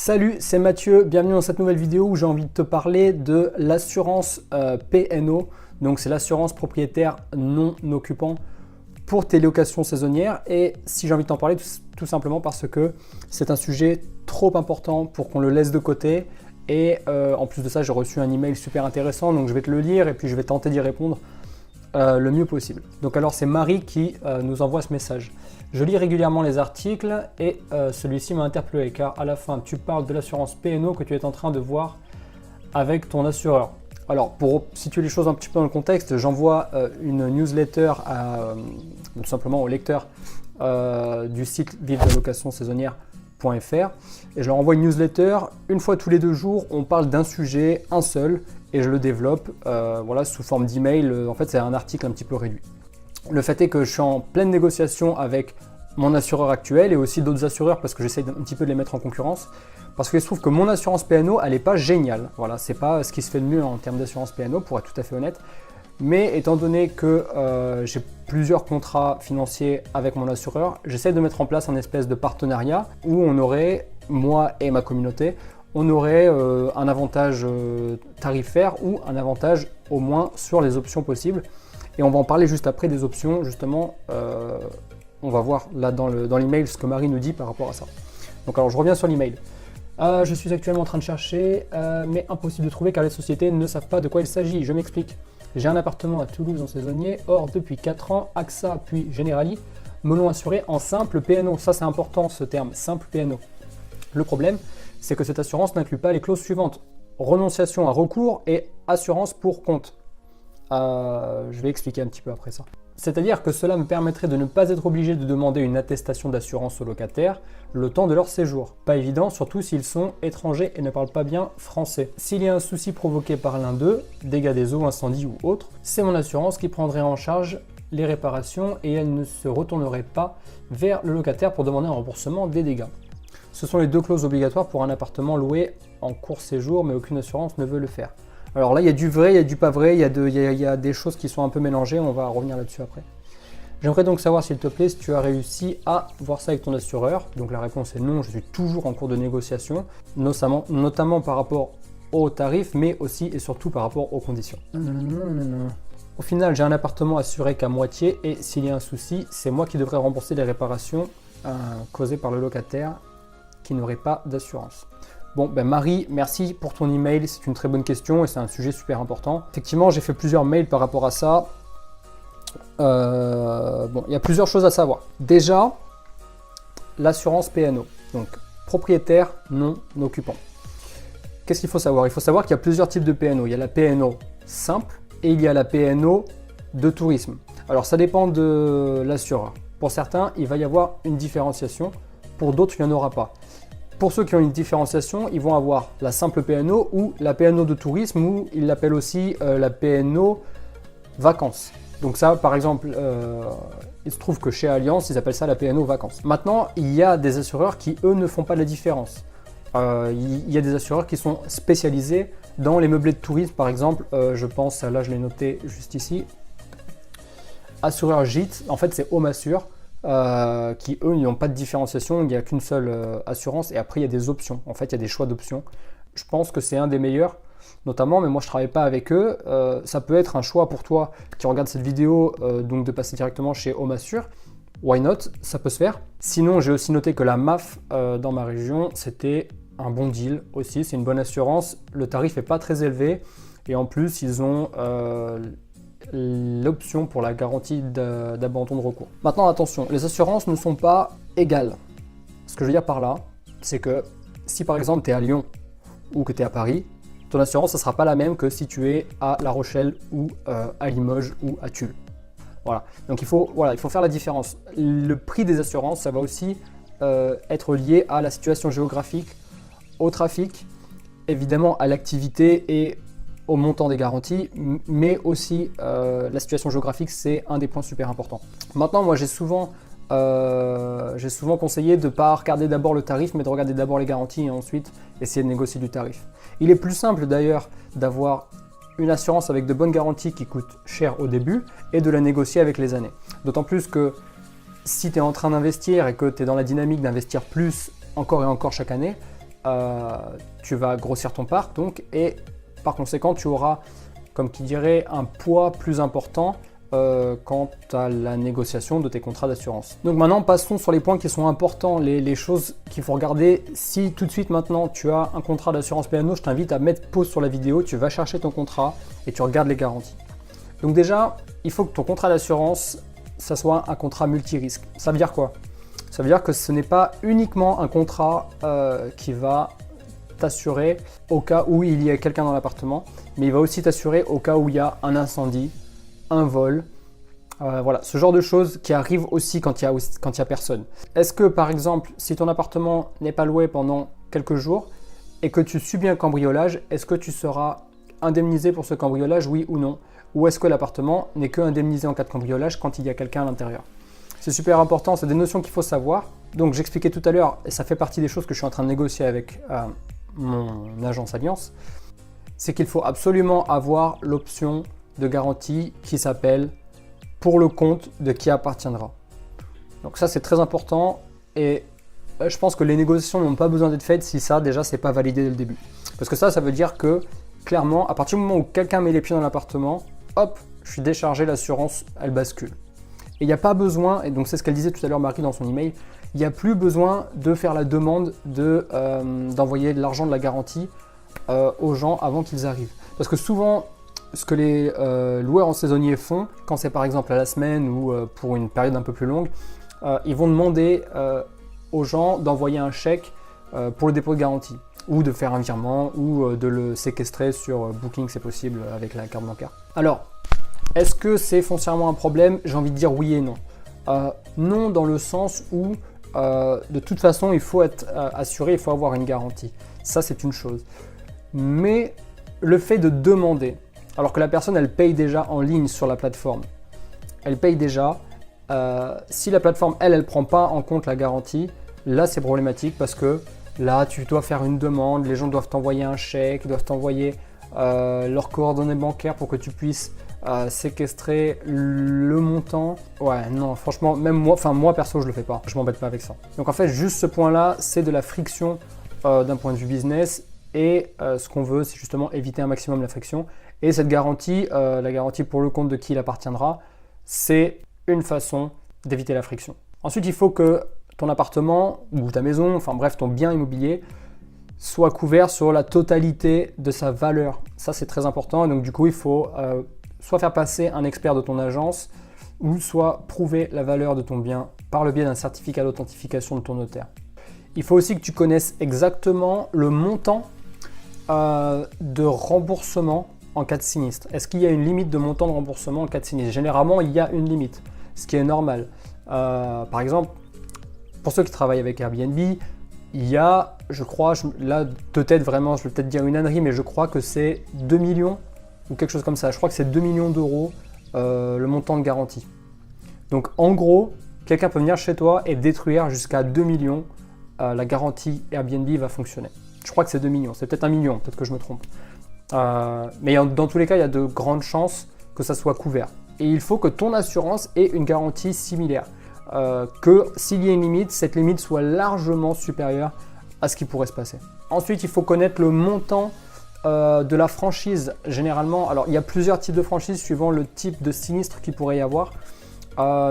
Salut, c'est Mathieu, bienvenue dans cette nouvelle vidéo où j'ai envie de te parler de l'assurance PNO. Donc c'est l'assurance propriétaire non occupant pour tes locations saisonnières. Et si j'ai envie de t'en parler, tout simplement parce que c'est un sujet trop important pour qu'on le laisse de côté. Et en plus de ça, j'ai reçu un email super intéressant, donc je vais te le lire et puis je vais tenter d'y répondre le mieux possible. Donc alors c'est Marie qui nous envoie ce message. Je lis régulièrement les articles et celui-ci m'a interpellé car à la fin tu parles de l'assurance PNO que tu es en train de voir avec ton assureur. Alors pour situer les choses un petit peu dans le contexte, j'envoie une newsletter tout simplement aux lecteurs du site vive de location saisonnière.fr et je leur envoie une newsletter une fois tous les 2 jours. On parle d'un sujet, un seul, et je le développe voilà, sous forme d'email. En fait, c'est un article un petit peu réduit. Le fait est que je suis en pleine négociation avec mon assureur actuel et aussi d'autres assureurs parce que j'essaie un petit peu de les mettre en concurrence. Parce qu'il se trouve que mon assurance PNO, elle n'est pas géniale. Voilà, c'est pas ce qui se fait de mieux en termes d'assurance PNO, pour être tout à fait honnête. Mais étant donné que j'ai plusieurs contrats financiers avec mon assureur, j'essaie de mettre en place un espèce de partenariat où on aurait, moi et ma communauté, on aurait un avantage tarifaire ou un avantage au moins sur les options possibles. Et on va en parler juste après des options, justement, on va voir là dans l'email ce que Marie nous dit par rapport à ça. Donc alors je reviens sur l'email. Je suis actuellement en train de chercher, mais impossible de trouver car les sociétés ne savent pas de quoi il s'agit. Je m'explique. J'ai un appartement à Toulouse en saisonnier, or depuis 4 ans, AXA puis Generali me l'ont assuré en simple PNO. Ça c'est important ce terme, simple PNO. Le problème, c'est que cette assurance n'inclut pas les clauses suivantes. Renonciation à recours et assurance pour compte. Je vais expliquer un petit peu après ça. C'est-à-dire que cela me permettrait de ne pas être obligé de demander une attestation d'assurance aux locataires le temps de leur séjour. Pas évident, surtout s'ils sont étrangers et ne parlent pas bien français. S'il y a un souci provoqué par l'un d'eux, dégâts des eaux, incendie ou autre, c'est mon assurance qui prendrait en charge les réparations et elle ne se retournerait pas vers le locataire pour demander un remboursement des dégâts. Ce sont les 2 clauses obligatoires pour un appartement loué en court séjour, mais aucune assurance ne veut le faire. Alors là, il y a du vrai, il y a du pas vrai, il y a des choses qui sont un peu mélangées, on va revenir là-dessus après. J'aimerais donc savoir, s'il te plaît, si tu as réussi à voir ça avec ton assureur. Donc la réponse est non, je suis toujours en cours de négociation, notamment par rapport aux tarifs, mais aussi et surtout par rapport aux conditions. Au final, j'ai un appartement assuré qu'à moitié et s'il y a un souci, c'est moi qui devrais rembourser les réparations causées par le locataire qui n'aurait pas d'assurance. Bon, ben Marie, merci pour ton email, c'est une très bonne question et c'est un sujet super important. Effectivement, j'ai fait plusieurs mails par rapport à ça. Bon, il y a plusieurs choses à savoir. Déjà, l'assurance PNO, donc propriétaire non occupant. Qu'est-ce qu'il faut savoir? Il faut savoir qu'il y a plusieurs types de PNO. Il y a la PNO simple et il y a la PNO de tourisme. Alors, ça dépend de l'assureur. Pour certains, il va y avoir une différenciation. Pour d'autres, il n'y en aura pas. Pour ceux qui ont une différenciation, ils vont avoir la simple PNO ou la PNO de tourisme ou ils l'appellent aussi la PNO vacances. Donc ça, par exemple, il se trouve que chez Allianz, ils appellent ça la PNO vacances. Maintenant, il y a des assureurs qui, eux, ne font pas la différence. Il y a des assureurs qui sont spécialisés dans les meublés de tourisme, par exemple. Je pense, là je l'ai noté juste ici, assureur gîte, en fait c'est Home Assure. Qui eux n'ont pas de différenciation, il n'y a qu'une seule assurance et après il y a des options, en fait il y a des choix d'options. Je pense que c'est un des meilleurs notamment, mais moi je ne travaille pas avec eux. Ça peut être un choix pour toi qui regarde cette vidéo, donc de passer directement chez Home Assure. Why not, ça peut se faire. Sinon j'ai aussi noté que la MAF dans ma région c'était un bon deal aussi, c'est une bonne assurance, le tarif n'est pas très élevé et en plus ils ont l'option pour la garantie d'abandon de recours. Maintenant attention, les assurances ne sont pas égales. Ce que je veux dire par là, c'est que si par exemple tu es à Lyon ou que tu es à Paris, ton assurance ne sera pas la même que si tu es à La Rochelle ou à Limoges ou à Tulle. Voilà, donc il faut faire la différence. Le prix des assurances, ça va aussi être lié à la situation géographique, au trafic, évidemment à l'activité et au montant des garanties, mais aussi la situation géographique, c'est un des points super importants. Maintenant, moi j'ai souvent conseillé de ne pas regarder d'abord le tarif, mais de regarder d'abord les garanties et ensuite essayer de négocier du tarif. Il est plus simple d'ailleurs d'avoir une assurance avec de bonnes garanties qui coûte cher au début et de la négocier avec les années. D'autant plus que si tu es en train d'investir et que tu es dans la dynamique d'investir plus encore et encore chaque année, tu vas grossir ton parc donc, et par conséquent, tu auras, comme qui dirait, un poids plus important quant à la négociation de tes contrats d'assurance. Donc maintenant, passons sur les points qui sont importants, les choses qu'il faut regarder. Si tout de suite maintenant tu as un contrat d'assurance P&O, je t'invite à mettre pause sur la vidéo, tu vas chercher ton contrat et tu regardes les garanties. Donc déjà, il faut que ton contrat d'assurance, ça soit un contrat multirisque. Ça veut dire quoi? Ça veut dire que ce n'est pas uniquement un contrat qui va t'assurer au cas où il y a quelqu'un dans l'appartement, mais il va aussi t'assurer au cas où il y a un incendie, un vol, voilà, ce genre de choses qui arrivent aussi quand il y a personne. Est-ce que par exemple, si ton appartement n'est pas loué pendant quelques jours et que tu subis un cambriolage, est-ce que tu seras indemnisé pour ce cambriolage, oui ou non? Ou est-ce que l'appartement n'est que indemnisé en cas de cambriolage quand il y a quelqu'un à l'intérieur? C'est super important, c'est des notions qu'il faut savoir. Donc j'expliquais tout à l'heure, et ça fait partie des choses que je suis en train de négocier avec mon agence Allianz, c'est qu'il faut absolument avoir l'option de garantie qui s'appelle « pour le compte de qui appartiendra ». Donc ça c'est très important et je pense que les négociations n'ont pas besoin d'être faites si ça déjà c'est pas validé dès le début. Parce que ça veut dire que clairement à partir du moment où quelqu'un met les pieds dans l'appartement, hop, je suis déchargé, l'assurance elle bascule. Et il n'y a pas besoin, et donc c'est ce qu'elle disait tout à l'heure Marie dans son email, il n'y a plus besoin de faire la demande d'envoyer de l'argent de la garantie aux gens avant qu'ils arrivent. Parce que souvent, ce que les loueurs en saisonnier font, quand c'est par exemple à la semaine ou pour une période un peu plus longue, ils vont demander aux gens d'envoyer un chèque pour le dépôt de garantie, ou de faire un virement, ou de le séquestrer sur Booking, c'est possible avec la carte bancaire. Alors, est-ce que c'est foncièrement un problème? J'ai envie de dire oui et non. Non dans le sens où de toute façon il faut être assuré, il faut avoir une garantie. Ça c'est une chose. Mais le fait de demander, alors que la personne elle paye déjà en ligne sur la plateforme, elle paye déjà, si la plateforme elle prend pas en compte la garantie, là c'est problématique parce que là tu dois faire une demande, les gens doivent t'envoyer un chèque, doivent t'envoyer leurs coordonnées bancaires pour que tu puisses séquestrer le montant. Ouais, non, franchement, même moi perso, je le fais pas. Je m'embête pas avec ça. Donc en fait, juste ce point-là, c'est de la friction d'un point de vue business. Et ce qu'on veut, c'est justement éviter un maximum la friction. Et cette garantie, la garantie pour le compte de qui il appartiendra, c'est une façon d'éviter la friction. Ensuite, il faut que ton appartement ou ta maison, enfin bref, ton bien immobilier, soit couvert sur la totalité de sa valeur. Ça, c'est très important. Et donc du coup, il faut soit faire passer un expert de ton agence ou soit prouver la valeur de ton bien par le biais d'un certificat d'authentification de ton notaire. Il faut aussi que tu connaisses exactement le montant de remboursement en cas de sinistre. Est-ce qu'il y a une limite de montant de remboursement en cas de sinistre? Généralement, il y a une limite, ce qui est normal. Par exemple, pour ceux qui travaillent avec Airbnb, il y a, je crois, là peut-être vraiment, je vais peut-être dire une ânerie, mais je crois que c'est 2 millions ou quelque chose comme ça. Je crois que c'est 2 millions d'euros le montant de garantie. Donc en gros, quelqu'un peut venir chez toi et détruire jusqu'à 2 millions. La garantie Airbnb va fonctionner. Je crois que c'est 2 millions, c'est peut-être 1 million, peut-être que je me trompe. Mais dans tous les cas, il y a de grandes chances que ça soit couvert. Et il faut que ton assurance ait une garantie similaire. Que s'il y a une limite, cette limite soit largement supérieure à ce qui pourrait se passer. Ensuite, il faut connaître le montant de la franchise. Généralement, alors il y a plusieurs types de franchises suivant le type de sinistre qu'il pourrait y avoir.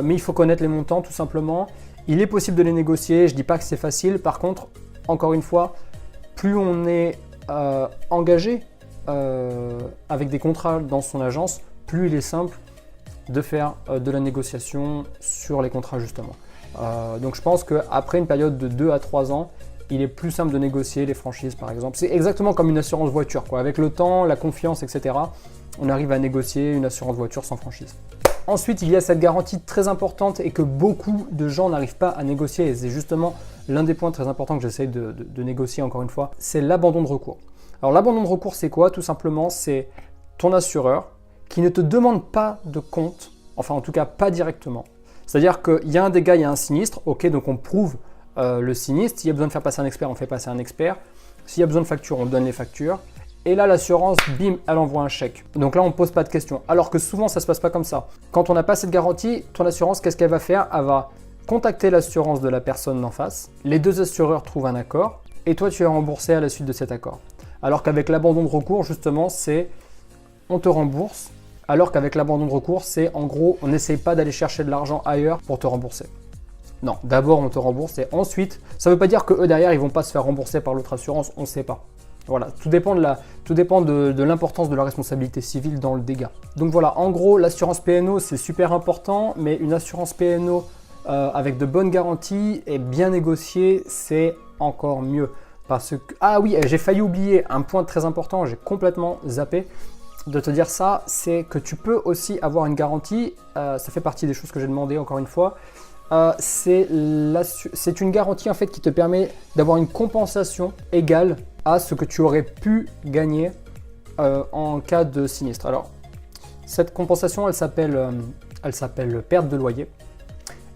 Mais il faut connaître les montants tout simplement. Il est possible de les négocier, je ne dis pas que c'est facile. Par contre, encore une fois, plus on est engagé avec des contrats dans son agence, plus il est simple de faire de la négociation sur les contrats justement. Donc je pense qu'après une période de 2 à 3 ans, il est plus simple de négocier les franchises par exemple. C'est exactement comme une assurance voiture, quoi. Avec le temps, la confiance, etc., on arrive à négocier une assurance voiture sans franchise. Ensuite, il y a cette garantie très importante et que beaucoup de gens n'arrivent pas à négocier, et c'est justement l'un des points très importants que j'essaie de négocier encore une fois, c'est l'abandon de recours. Alors l'abandon de recours, c'est quoi? Tout simplement, c'est ton assureur qui ne te demande pas de compte, enfin en tout cas pas directement. C'est-à-dire qu'il y a un dégât, il y a un sinistre, ok, donc on prouve le sinistre. S'il y a besoin de faire passer un expert, on fait passer un expert. S'il y a besoin de factures, on donne les factures. Et là, l'assurance, bim, elle envoie un chèque. Donc là, on ne pose pas de questions. Alors que souvent, ça ne se passe pas comme ça. Quand on n'a pas cette garantie, ton assurance, qu'est-ce qu'elle va faire? Elle va contacter l'assurance de la personne d'en face. Les deux assureurs trouvent un accord. et toi tu es remboursé à la suite de cet accord. Alors qu'avec l'abandon de recours, justement, c'est on te rembourse, alors qu'avec l'abandon de recours, c'est en gros, on n'essaye pas d'aller chercher de l'argent ailleurs pour te rembourser. Non, d'abord on te rembourse et ensuite, ça ne veut pas dire que eux derrière, ils vont pas se faire rembourser par l'autre assurance, on ne sait pas. Voilà, tout dépend de l'importance de la responsabilité civile dans le dégât. Donc voilà, en gros, l'assurance P&O, c'est super important, mais une assurance P&O avec de bonnes garanties et bien négociée, c'est encore mieux. Parce que, ah oui, j'ai failli oublier un point très important, j'ai complètement zappé de te dire ça, c'est que tu peux aussi avoir une garantie, ça fait partie des choses que j'ai demandé encore une fois, c'est une garantie en fait qui te permet d'avoir une compensation égale à ce que tu aurais pu gagner en cas de sinistre. Alors, cette compensation, elle s'appelle perte de loyer.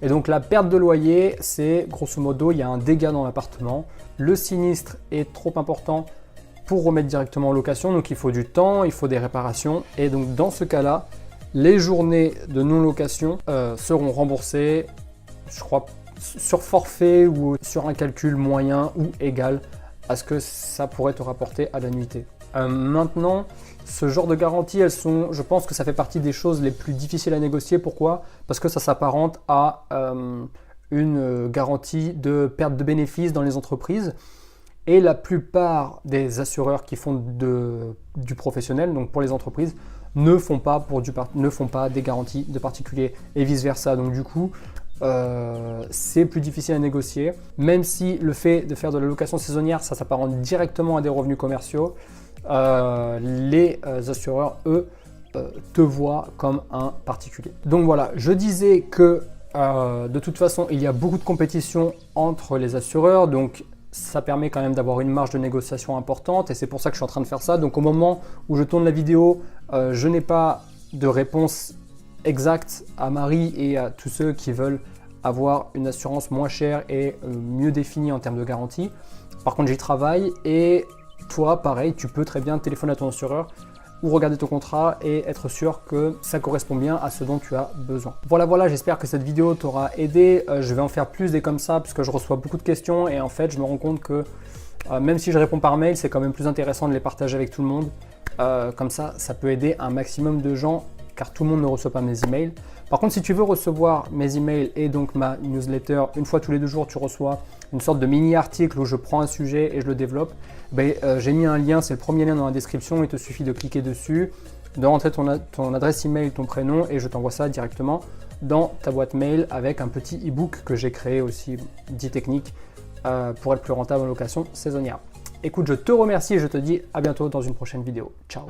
Et donc la perte de loyer, c'est grosso modo, il y a un dégât dans l'appartement, le sinistre est trop important pour remettre directement en location, donc il faut du temps, il faut des réparations, et donc dans ce cas-là, les journées de non-location seront remboursées, je crois, sur forfait ou sur un calcul moyen ou égal à ce que ça pourrait te rapporter à l'annuité. Maintenant, ce genre de garanties, je pense que ça fait partie des choses les plus difficiles à négocier. Pourquoi? Parce que ça s'apparente à une garantie de perte de bénéfices dans les entreprises. Et la plupart des assureurs qui font du professionnel, donc pour les entreprises, ne font pas des garanties de particuliers et vice-versa. Donc du coup, c'est plus difficile à négocier. Même si le fait de faire de la location saisonnière, ça s'apparente directement à des revenus commerciaux, les assureurs, eux, te voient comme un particulier. Donc voilà, je disais que de toute façon, il y a beaucoup de compétition entre les assureurs, donc ça permet quand même d'avoir une marge de négociation importante et c'est pour ça que je suis en train de faire ça. Donc au moment où je tourne la vidéo, je n'ai pas de réponse exacte à Marie et à tous ceux qui veulent avoir une assurance moins chère et mieux définie en termes de garantie. Par contre, j'y travaille et toi, pareil, tu peux très bien téléphoner à ton assureur ou regarder ton contrat et être sûr que ça correspond bien à ce dont tu as besoin. Voilà, j'espère que cette vidéo t'aura aidé. Je vais en faire plus des comme ça parce que je reçois beaucoup de questions et en fait, je me rends compte que même si je réponds par mail, c'est quand même plus intéressant de les partager avec tout le monde. Comme ça, ça peut aider un maximum de gens car tout le monde ne reçoit pas mes emails. Par contre, si tu veux recevoir mes emails et donc ma newsletter, une fois tous les 2 jours, tu reçois une sorte de mini-article où je prends un sujet et je le développe. J'ai mis un lien, c'est le premier lien dans la description, il te suffit de cliquer dessus, de rentrer ton adresse email, ton prénom et je t'envoie ça directement dans ta boîte mail avec un petit e-book que j'ai créé aussi, dit technique, pour être plus rentable en location saisonnière. Écoute, je te remercie et je te dis à bientôt dans une prochaine vidéo. Ciao!